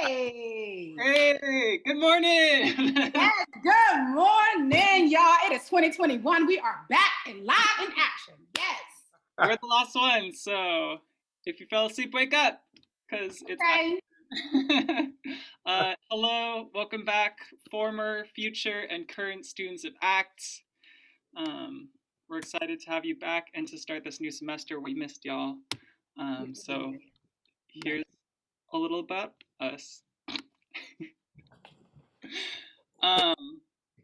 Hey! Hey, good morning. Yes, good morning, y'all. It is 2021. We are back and live in action. Yes. We're the last one, so if you fell asleep, wake up, because it's Okay. hello, welcome back, former, future, and current students of ACT. We're excited to have you back and to start this new semester. We missed y'all. So here's a little about us.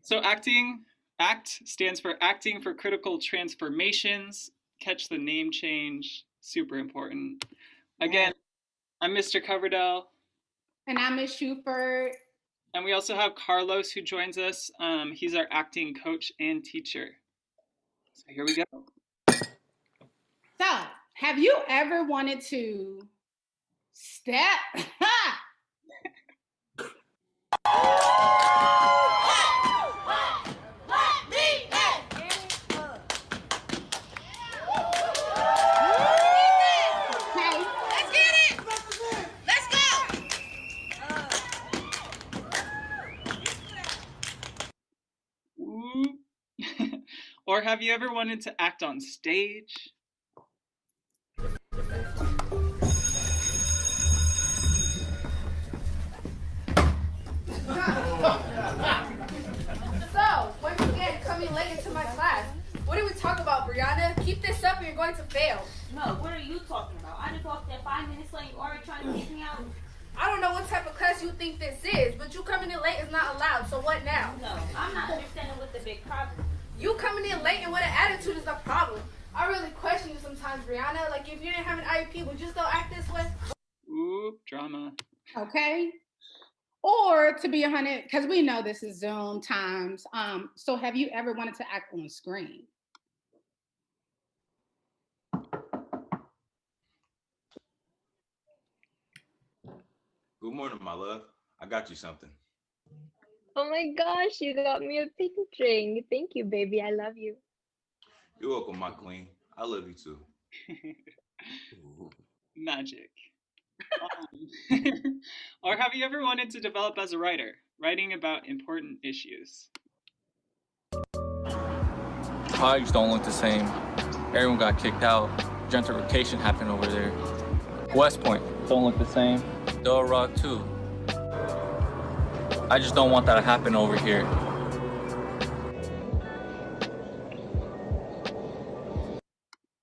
So ACT stands for Acting for Critical Transformations. Catch the name change, super important. Again, I'm Mr. Coverdell. And I'm Miss Shuford. And we also have Carlos who joins us. He's our acting coach and teacher. So here we go. So, have you ever wanted to step? Or have you ever wanted to act on stage? So, once again, coming late into my class. What did we talk about, Brianna? Keep this up or you're going to fail. No, what are you talking about? I just walked there 5 minutes late. You already trying to kick me out? I don't know what type of class you think this is, but you coming in late is not allowed, so what now? No, I'm not understanding what the big problem. You coming in late and with an attitude is the problem. I really question you sometimes, Brianna. Like, if you didn't have an IEP, would you still act this way? Ooh, drama. Okay. Or to be 100, because we know this is Zoom times. So have you ever wanted to act on screen? Good morning, my love. I got you something. Oh my gosh, you got me a pink ring. Thank you, baby. I love you. You're welcome, my queen. I love you too. Magic. Or have you ever wanted to develop as a writer, writing about important issues? Colleges don't look the same. Everyone got kicked out. Gentrification happened over there. West Point don't look the same. Del Rock too. I just don't want that to happen over here.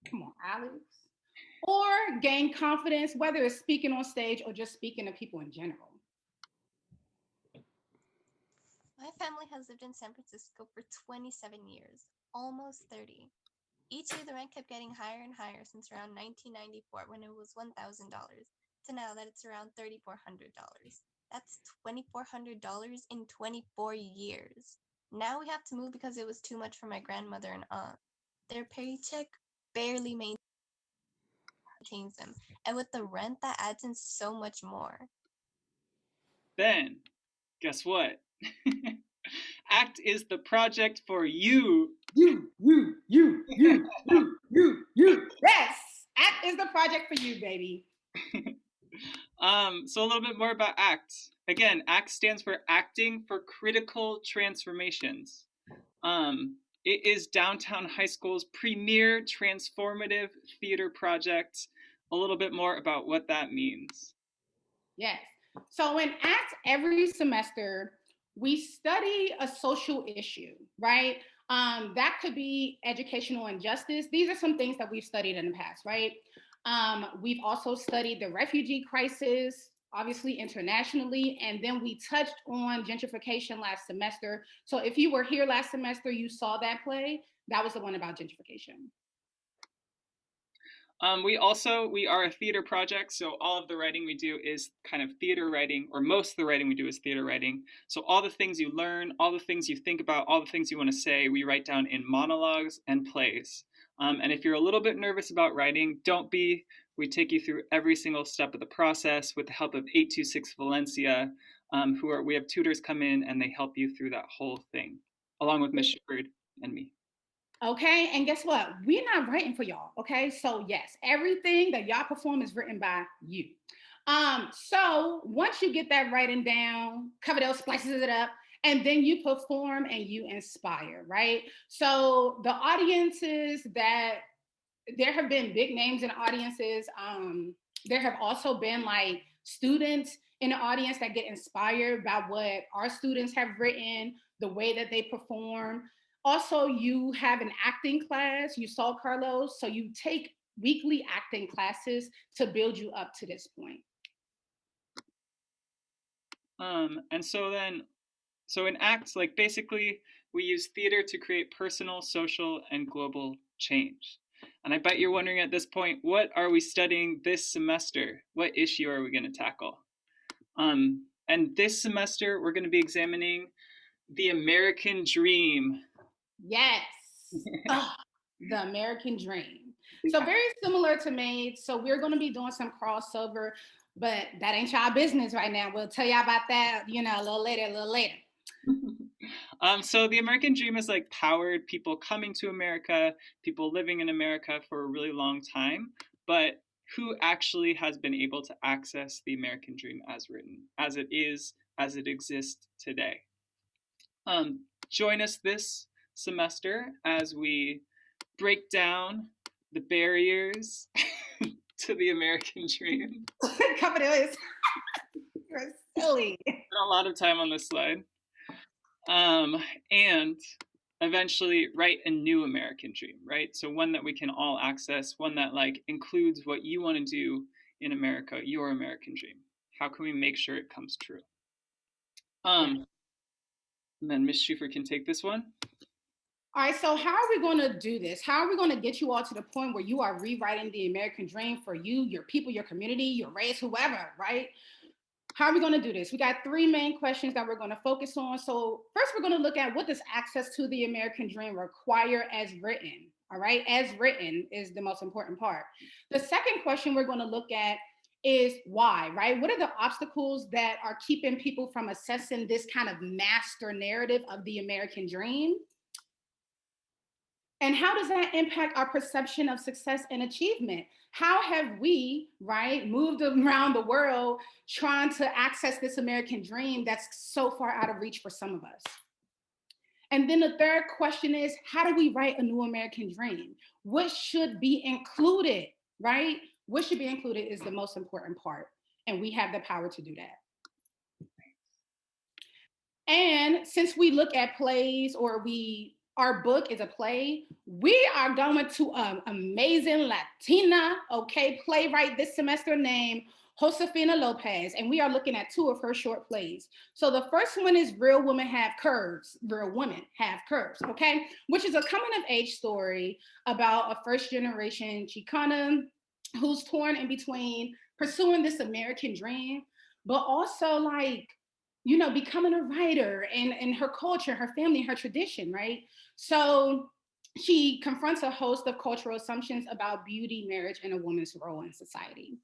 Come on, Alex. Or gain confidence, whether it's speaking on stage or just speaking to people in general. My family has lived in San Francisco for 27 years, almost 30. Each year the rent kept getting higher and higher since around 1994 when it was $1,000 to now that it's around $3,400. That's $2,400 in 24 years. Now we have to move because it was too much for my grandmother and aunt. Their paycheck barely maintains them, and with the rent that adds in so much more. Then, guess what? ACT is the project for you. You. Yes, ACT is the project for you, baby. So a little bit more about ACT. Again, ACT stands for Acting for Critical Transformations. It is Downtown High School's premier transformative theater project. A little bit more about what that means. Yes. So in ACT, every semester, we study a social issue, right? That could be educational injustice. These are some things that we've studied in the past, right? We've also studied the refugee crisis, obviously internationally, and then we touched on gentrification last semester. So if you were here last semester, you saw that play. That was the one about gentrification. We are a theater project, so all of the writing we do is kind of theater writing, or most of the writing we do is theater writing. So all the things you learn, all the things you think about, all the things you want to say, we write down in monologues and plays. And if you're a little bit nervous about writing, don't be. We take you through every single step of the process with the help of 826 Valencia, we have tutors come in and they help you through that whole thing, along with Miss Shuford and me. Okay, and guess what? We're not writing for y'all, okay? So yes, everything that y'all perform is written by you. So once you get that writing down, Coverdell splices it up, and then you perform and you inspire, right? So the audiences that there have been big names in audiences. There have also been like students in the audience that get inspired by what our students have written, the way that they perform. Also, you have an acting class. You saw Carlos, so you take weekly acting classes to build you up to this point. And so in acts, like basically we use theater to create personal, social, and global change. And I bet you're wondering at this point, what are we studying this semester? What issue are we going to tackle? And this semester, we're going to be examining the American dream. Yes. The American dream. So very similar to Made. So we're going to be doing some crossover, but that ain't y'all business right now. We'll tell y'all about that, a little later. So the American dream is like powered people coming to America, people living in America for a really long time, but who actually has been able to access the American dream as written, as it exists today. Join us this semester as we break down the barriers to the American dream. Coverdell is you're silly. Spent a lot of time on this slide. And eventually write a new American dream, right? So one that we can all access, one that like includes what you want to do in America, your American dream. How can we make sure it comes true? And then Miss Shuford can take this one. All right, so how are we going to do this? How are we going to get you all to the point where you are rewriting the American dream for you, your people, your community, your race, whoever, right? How are we going to do this? We got three main questions that we're going to focus on. So first, we're going to look at what does access to the American dream require as written, all right? As written is the most important part. The second question we're going to look at is why, right? What are the obstacles that are keeping people from assessing this kind of master narrative of the American dream? And how does that impact our perception of success and achievement? How have we, right, moved around the world trying to access this American dream that's so far out of reach for some of us? And then the third question is, how do we write a new American dream? What should be included, right? What should be included is the most important part. And we have the power to do that. And since we look at plays or our book is a play, we are going to an amazing Latina, playwright this semester named Josefina Lopez, and we are looking at two of her short plays. So the first one is Real Women Have Curves, okay? Which is a coming of age story about a first generation Chicana who's torn in between pursuing this American dream, but also becoming a writer and her culture, her family, her tradition, right? So she confronts a host of cultural assumptions about beauty, marriage, and a woman's role in society.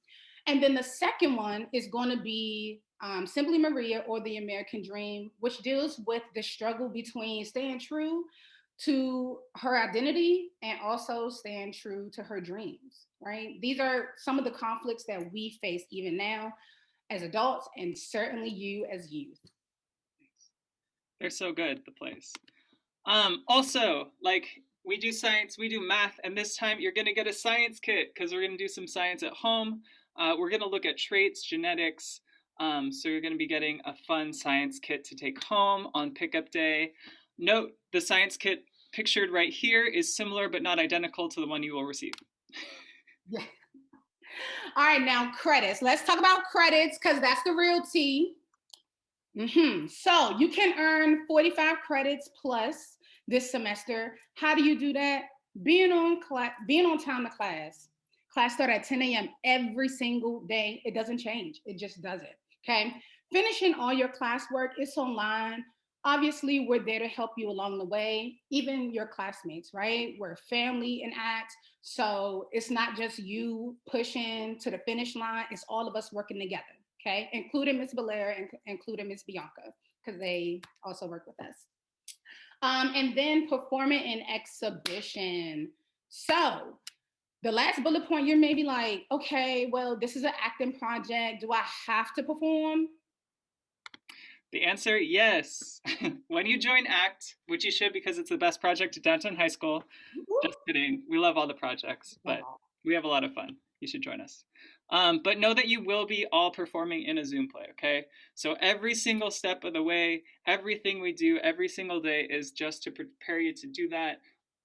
And then the second one is going to be Simply Maria, or The American Dream, which deals with the struggle between staying true to her identity and also staying true to her dreams, right? These are some of the conflicts that we face even now as adults, and certainly you as youth. They're so good, the plays. Also, like we do science, we do math, and this time you're going to get a science kit because we're going to do some science at home. We're going to look at traits, genetics. So you're going to be getting a fun science kit to take home on pickup day. Note, the science kit pictured right here is similar but not identical to the one you will receive. Yeah. All right, now credits. Let's talk about credits because that's the real tea. So you can earn 45 credits plus this semester. How do you do that? Being on time to class. Class starts at 10 a.m. every single day. It doesn't change. It just doesn't. Okay. Finishing all your classwork, it's online. Obviously, we're there to help you along the way, even your classmates, right? We're family in ACT. So it's not just you pushing to the finish line, it's all of us working together, okay? Including Ms. Belair and including Ms. Bianca, because they also work with us. And then performing in exhibition. So the last bullet point, you're maybe like, okay, well, this is an acting project. Do I have to perform? The answer, yes. When you join ACT, which you should because it's the best project at Downtown High School. Just kidding. We love all the projects, but we have a lot of fun. You should join us. But know that you will be all performing in a Zoom play, okay? So every single step of the way, everything we do every single day is just to prepare you to do that.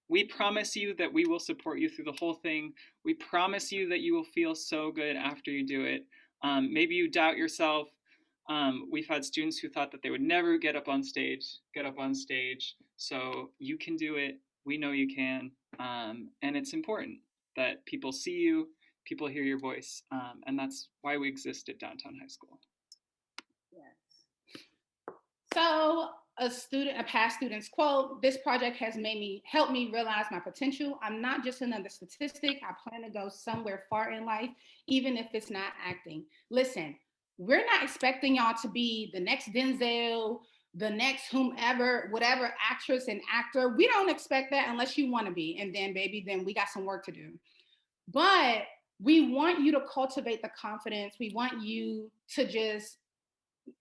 We promise you that we will support you through the whole thing. We promise you that you will feel so good after you do it. Maybe you doubt yourself. We've had students who thought that they would never get up on stage. So you can do it. We know you can. And it's important that people see you, people hear your voice. And that's why we exist at Downtown High School. Yes. So a past student's quote, this project has helped me realize my potential. I'm not just another statistic. I plan to go somewhere far in life, even if it's not acting. Listen, we're not expecting y'all to be the next Denzel, the next whomever, whatever actress and actor. We don't expect that unless you want to be. And then, baby, then we got some work to do. But we want you to cultivate the confidence. We want you to just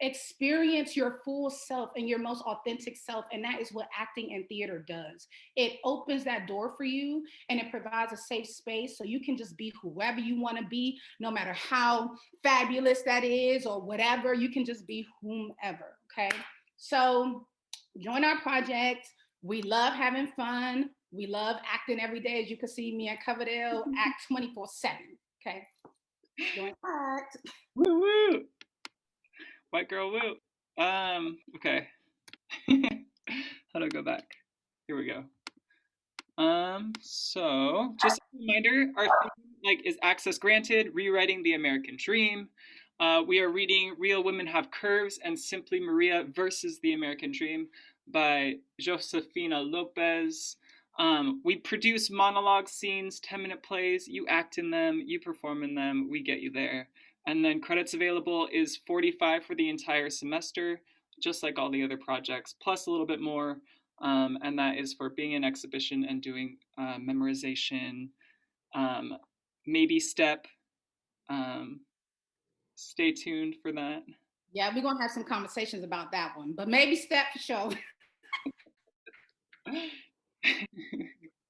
experience your full self and your most authentic self. And that is what acting and theater does. It opens that door for you and it provides a safe space so you can just be whoever you want to be, no matter how fabulous that is or whatever. You can just be whomever. Okay. So join our project. We love having fun. We love acting every day. As you can see, me at Coverdell act 24/7. Okay. Join ACT. Woo woo. White girl woo. Okay. How do I go back? Here we go. So just a reminder, our theme is Access Granted, Rewriting the American Dream. We are reading Real Women Have Curves and Simply Maria versus the American Dream by Josefina Lopez. We produce monologue scenes, 10-minute plays. You act in them, you perform in them, we get you there. And then credits available is 45 for the entire semester, just like all the other projects, plus a little bit more. And that is for being in exhibition and doing memorization, maybe step. Stay tuned for that. Yeah, we're going to have some conversations about that one, but maybe step for sure.